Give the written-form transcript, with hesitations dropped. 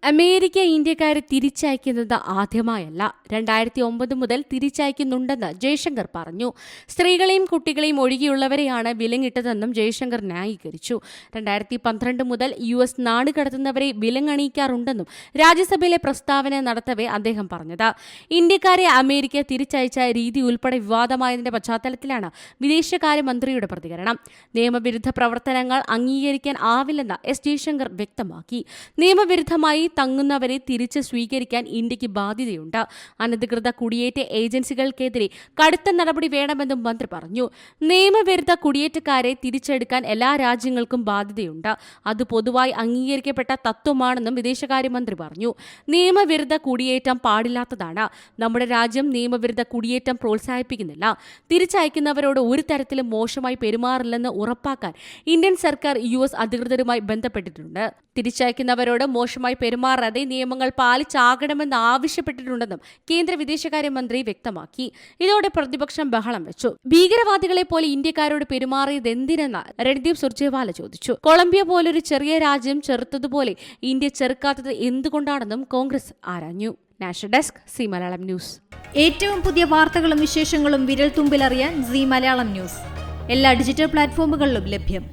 America ഇന്ത്യക്കാരെ തിരിച്ചയക്കുന്നത് ആദ്യമായല്ല. 2009 മുതൽ തിരിച്ചയക്കുന്നുണ്ടെന്ന് ജയശങ്കർ പറഞ്ഞു. സ്ത്രീകളെയും കുട്ടികളെയും ഒഴികെയുള്ളവരെയാണ് വിലങ്ങിട്ടതെന്നും ജയശങ്കർ ന്യായീകരിച്ചു. 2012 മുതൽ US നാടുകടത്തുന്നവരെ വിലങ്ങണിയിക്കാറുണ്ടെന്നും രാജ്യസഭയിലെ പ്രസ്താവന നടത്തവെ അദ്ദേഹം പറഞ്ഞത്. ഇന്ത്യക്കാരെ അമേരിക്ക തിരിച്ചയച്ച രീതി ഉൾപ്പെടെ വിവാദമായതിന്റെ പശ്ചാത്തലത്തിലാണ് വിദേശകാര്യമന്ത്രിയുടെ പ്രതികരണം. നിയമവിരുദ്ധ പ്രവർത്തനങ്ങൾ അംഗീകരിക്കാൻ ആവില്ലെന്ന് S. ജയശങ്കർ വ്യക്തമാക്കി. നിയമവിരുദ്ധമായി തങ്ങുന്നവരെ തിരിച്ച് സ്വീകരിക്കാൻ ഇന്ത്യക്ക് ബാധ്യതയുണ്ട്. അനധികൃത കുടിയേറ്റ ഏജൻസികൾക്കെതിരെ കടുത്ത നടപടി വേണമെന്നും മന്ത്രി പറഞ്ഞു. നിയമവിരുദ്ധ കുടിയേറ്റക്കാരെ തിരിച്ചെടുക്കാൻ എല്ലാ രാജ്യങ്ങൾക്കും ബാധ്യതയുണ്ട്. അത് പൊതുവായി അംഗീകരിക്കപ്പെട്ട തത്വമാണെന്നും വിദേശകാര്യമന്ത്രി പറഞ്ഞു. നിയമവിരുദ്ധ കുടിയേറ്റം പാടില്ലാത്തതാണ്. നമ്മുടെ രാജ്യം നിയമവിരുദ്ധ കുടിയേറ്റം പ്രോത്സാഹിപ്പിക്കുന്നില്ല. തിരിച്ചയക്കുന്നവരോട് ഒരു തരത്തിലും മോശമായി പെരുമാറില്ലെന്ന് ഉറപ്പാക്കാൻ ഇന്ത്യൻ സർക്കാർ US അധികൃതരുമായി ബന്ധപ്പെട്ടിട്ടുണ്ട്. തിരിച്ചയക്കുന്നവരോട് മോശമായി പെരുമാറാതെ നിയമങ്ങൾ പാലിച്ചാകണമെന്ന് ആവശ്യപ്പെട്ടിട്ടുണ്ടെന്നും കേന്ദ്ര വിദേശകാര്യമന്ത്രി വ്യക്തമാക്കി. ഇതോടെ പ്രതിപക്ഷം ബഹളം വെച്ചു. ഭീകരവാദികളെ പോലെ ഇന്ത്യക്കാരോട് പെരുമാറിയതെന്തിനെന്ന് രൺദീപ് സുർജേവാല ചോദിച്ചു. കൊളംബിയ പോലൊരു ചെറിയ രാജ്യം ചെറുത്തതുപോലെ ഇന്ത്യ ചെറുക്കാത്തത് എന്തുകൊണ്ടാണെന്നും കോൺഗ്രസ് ആരാഞ്ഞു. National desk C Malayalam news. ഏറ്റവും പുതിയ വാർത്തകളും വിശേഷങ്ങളും വിരൽ തുമ്പിലറിയാൻ സി മലയാളം ന്യൂസ് എല്ലാ ഡിജിറ്റൽ പ്ലാറ്റ്ഫോമുകളിലും ലഭ്യം.